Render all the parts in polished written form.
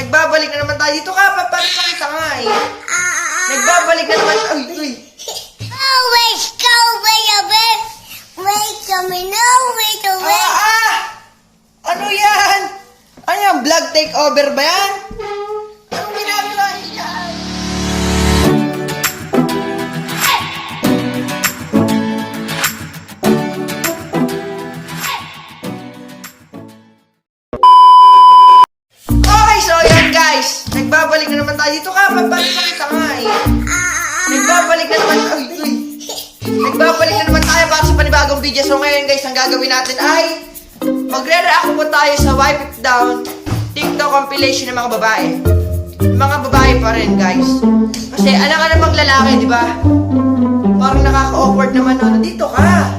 nagbabalik na naman tayo. Dito ka, papakita nga eh. Nagbabalik na naman. Uy, uy. Always go away, away. Wait a minute, wait a minute. Ano yan? Ano yan? Vlog takeover ba yan? Anong ginagawa niyo yan? Okay, so yan guys. Nagbabalik na naman tayo. Dito ka, papakita nga eh. Nagbabalik na naman. Uy, uy. Nagbabalik na naman tayo para sa panibagong video. So ngayon guys, ang gagawin natin ay magre-react po tayo sa Wipe It Down TikTok compilation ng mga babae. Mga babae pa rin guys. Kasi alam ka namang lalaki, di ba? Parang nakaka-awkward naman. Ano, dito ka.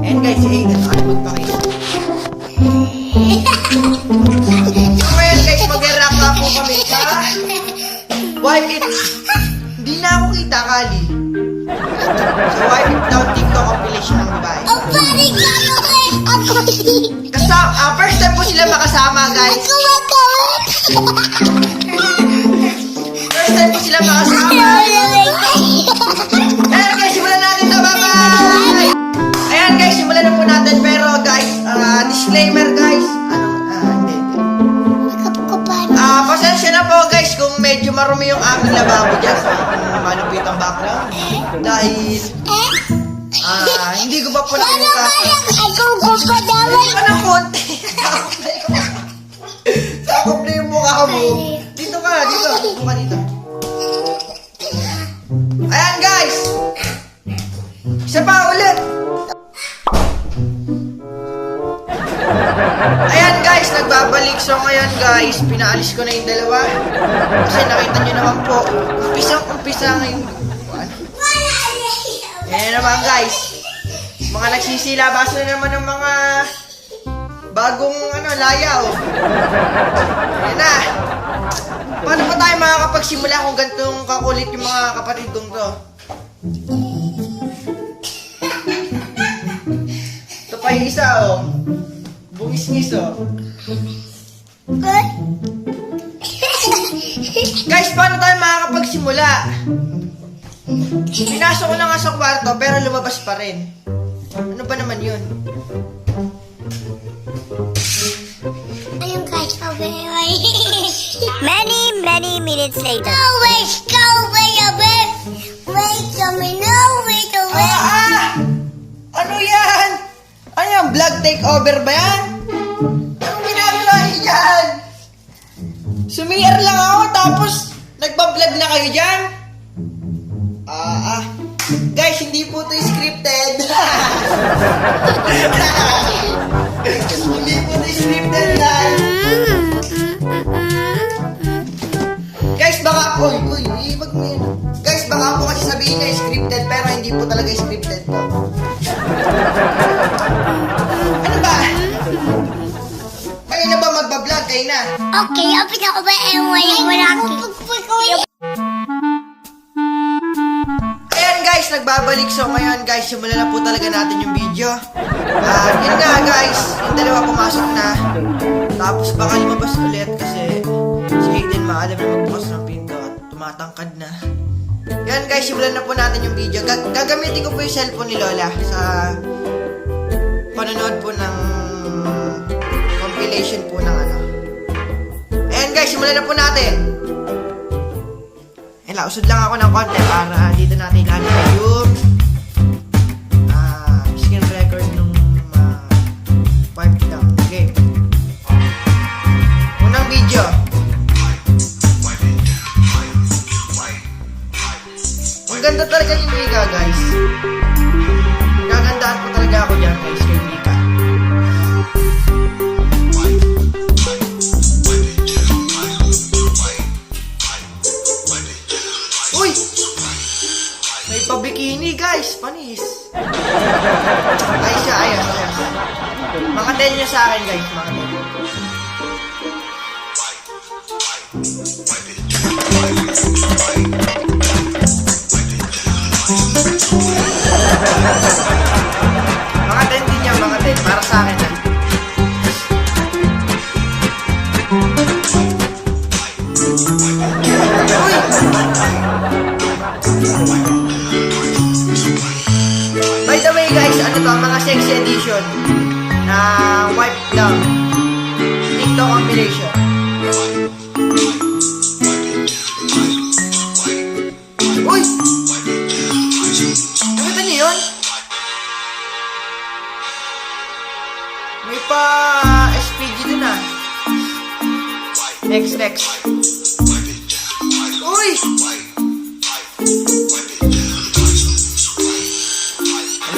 And guys, si Aiden, ano magpakita? So ngayon guys, magre-react na po kami sa Wipe It. Hindi na ako kita, Kali. So Wipe It Down TikTok compilation ng babae. First time po sila makasama, guys. First time po sila makasama. Ayan guys, simulan natin ito. Bye-bye! Ayan guys, simulan na po natin. Pero guys, disclaimer guys. Hindi. Pasensya na po guys kung medyo marumi yung aming lababo dyan sa malupit ang background. Dahil hindi ko pa po nakita. Hindi pa ng konti. Sakop na yung mukha mo. Dito ka, dito. Mukha dito. Ayan guys. Isa pa ulit. Ayan guys, nagbabalik. So ngayon guys, pinaalis ko na yung dalawa. Kasi nakita nyo naman po, umpisang-umpisa ngayon. Ayan naman guys, mga nagsisilabas na naman ng mga bagong layaw. Ayan na. Paano pa tayo makakapagsimula kung ganitong kakulit yung mga kapatid kong to? Ito pa yung isa bungis-ngis Guys, paano tayo makakapagsimula? Pinasok ko na nga sa kwarto pero lumabas pa rin. Ano ba naman yun? Ayun guys, many minutes later. Always go away, away. Wait a minute, wait a minute. Ano yan? Ano yan? Vlog takeover ba yan? Anong ginagawa niyo dyan? Sumiyar lang ako tapos nagpa-vlog na kayo dyan? Guys, hindi po ito scripted. Hindi po ito scripted, guys. Guys, baka iwag mo yan. Guys, baka po kasi sabihin niya scripted pero hindi po talaga scripted to. Ano ba? Kayo na ba magbablog? Kayo na. Okay, apit ako ba wala Guys, nagbabalik. So ngayon guys, simulan na po talaga natin yung video. Yun nga guys, yung dalawa pumasok na. Tapos baka lumabas ulit kasi si Aiden maalam na magbukas ng pinto at tumatangkad na. Yan guys, simulan na po natin yung video. Gagamitin ko po yung cellphone ni Lola sa panonood po ng compilation po ng Ayan guys, simulan na po natin. Usod lang ako ng konti para dito natin ilalagay yung screen record nung Wipe It Down. Okay. Unang video. Ang ganda talaga ni Mika guys. Gagandaan ko talaga ako dyan guys kay Mika. Uy! May pabikini guys, panis. Ay siya, ayan. Mga 10 niya sa akin guys, mga 10. Mga 10 din yan, mga 10. Para sa akin yan. compilation na wipe down. TikTok compilation. Uy! Nakita niyo yun? May pa SPG dun ah. Next. Uy!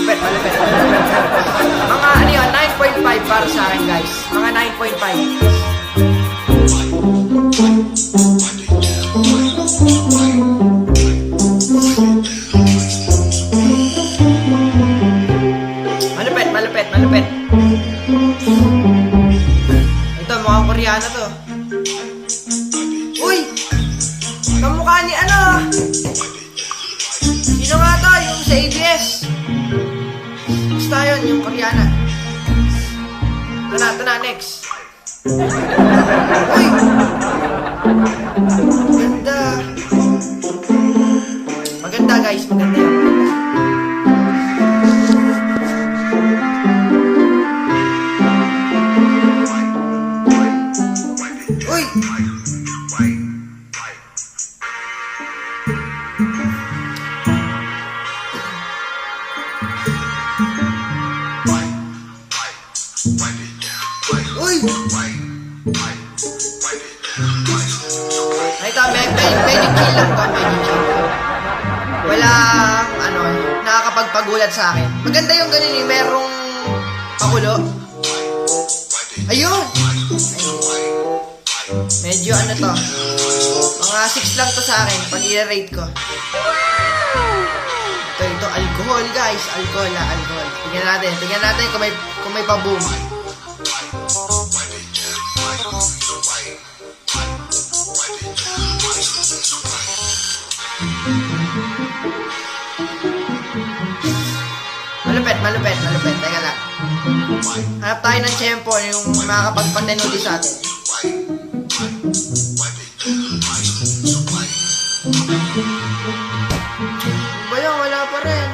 Malupit. Mga ano yun, 9.5 para sa akin guys. Mga 9.5. Malupit. Ito, mukhang Koreano to. Uy! Kamukha ni ano? Sino nga to? Yung sa ABS. Basta yun, yung Koreana. Ito na, next. Uy! Maganda guys, maganda yun. Uy! Uy! Ay, ito, medyo chill lang to, medyo chill. Walang, nakakapagpagulat sa akin. Maganda yung ganun eh, merong pakulo. Ayun! Medyo ano to, mga 6 lang to sa akin, pag i-rate ko. Ito, alcohol guys, alcohol. Tingnan natin kung may pa-boom. Malupit. Teka lang. Hanap tayo ng tempo yung makakapagpatenudi sa atin. Wala pa rin.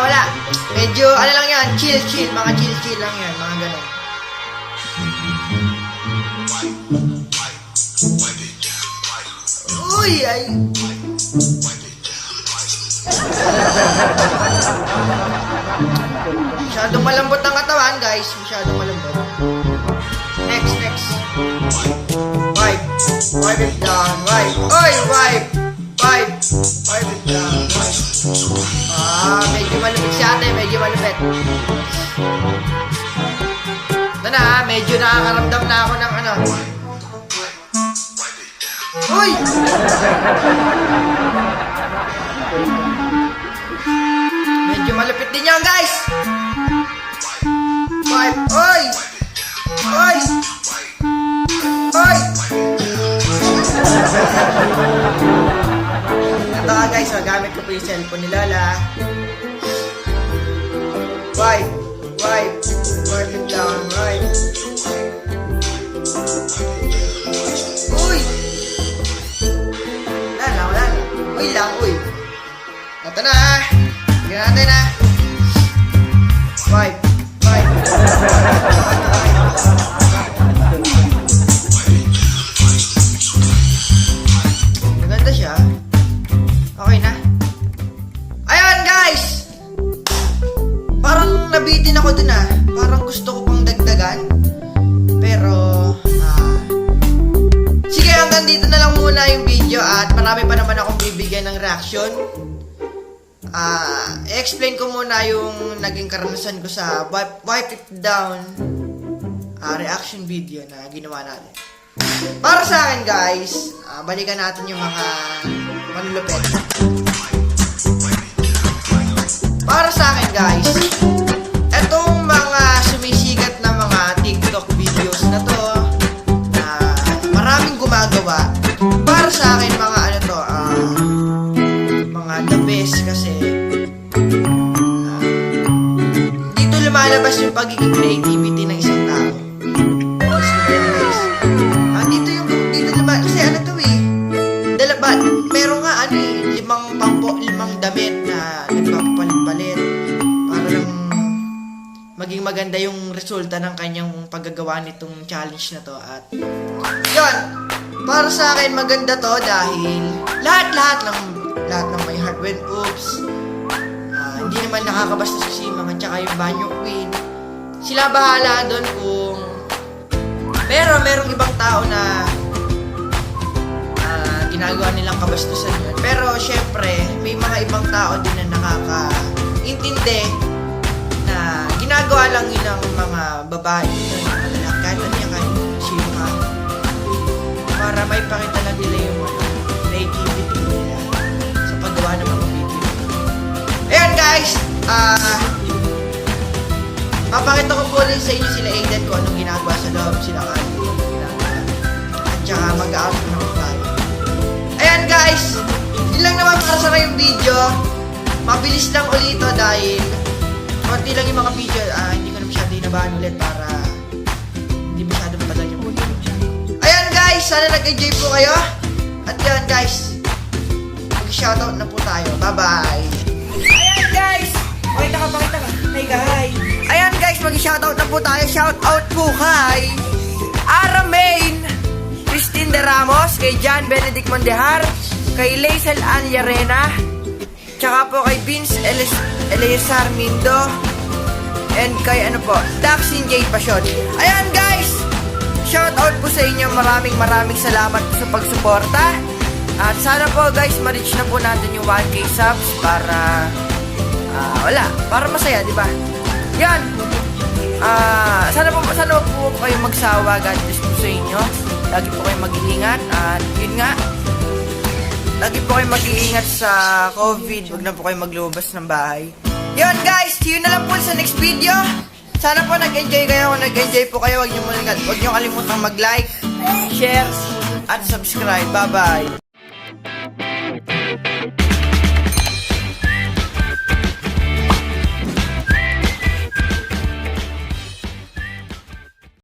Wala. Medyo, ano lang yan, chill, mga chill lang yan, mga ganun. Uy, ay. Masyadong malambot ang katawan, guys. Masyadong malambot. Next. Wipe it down, wipe. Oy, wipe it down, wipe. Medyo malupit si ate, medyo malupit. Ito na, medyo nakakaramdam na ako ng ano. Uy! Medyo malupit din yan, guys. Wipe. Oy! Ito nga guys, gamit ko po yung cellphone ni Lola. Wipe it down, wipe. Uy! Wala. Uy. Ito na ha. Tignan natin ha. Wipe. Maganda siya. Okay na. Ayan guys! Parang nabitin ako dun ah. Parang gusto ko pang dagdagan. Pero, sige, hanggang dito na lang muna yung video at marami pa naman akong bibigyan ng reaction. I-explain ko muna yung naging karanasan ko sa Wipe It Down reaction video na ginawa natin. Para sa akin guys, balikan natin yung mga manlupit. Para sa akin guys, etong mga sumisikat na mga TikTok videos na to, na maraming gumagawa, para sa akin mga ano to, mga the best kasi dito lumalabas yung pagiging creativity ng isang tao. maging maganda yung resulta ng kanyang paggagawa nitong challenge na to. At yun, para sa akin maganda to dahil lahat ng may heart when oops, hindi naman nakakabastos si Simang at saka yung Banyo Queen. Sila bahala doon kung merong ibang tao na ginagawa nilang kabastusan yun. Pero syempre, may mga ibang tao din na nakakaintindi na ginagawa lang yun ng mga babae, ng mga lalaki, kahit sino ka, para may pakita lang nila yung creativity nila sa paggawa ng mga video. Ayan guys, papakita ko po rin sa inyo sila Aiden kung anong ginagawa sa loob, sila Kanye kung anong ginagawa. At saka mag-out na po tayo. Ayan guys, yun lang naman para sa yung video. Mabilis lang ulit ito dahil konti lang yung mga video. Hindi ko na masyado inabahan ulit para hindi masyado matagal yung video. Ayan guys, sana nag-enjoy po kayo. At yan guys, mag-shoutout na po tayo. Bye-bye. Ayan guys, pakita ka. Hey guys. Ayan guys, mag-shoutout na po tayo. Shoutout po kay Aramain Christine de Ramos, kay John Benedict Mondehar, kay Laisel Ann Llarena, tsaka po kay Vince Eleazar Mindo, and kay Daxin J. Pasyon. Ayan guys, shout out po sa inyo. Maraming salamat po sa pagsuporta. At sana po guys, ma-reach na po natin yung 1K subs para para masaya, di ba? Yan. Sana po kayo magsawa. God bless po sa inyo. Lagi po kayong mag-iingat. At yun nga, lagi po kayong mag-iingat sa COVID. Huwag na po kayong maglubas ng bahay. Yun guys, see you na lang po sa next video. Sana po nag-enjoy kayo. Kung nag-enjoy po kayo, huwag nyo kalimutang mag-like, share, at subscribe. Bye-bye.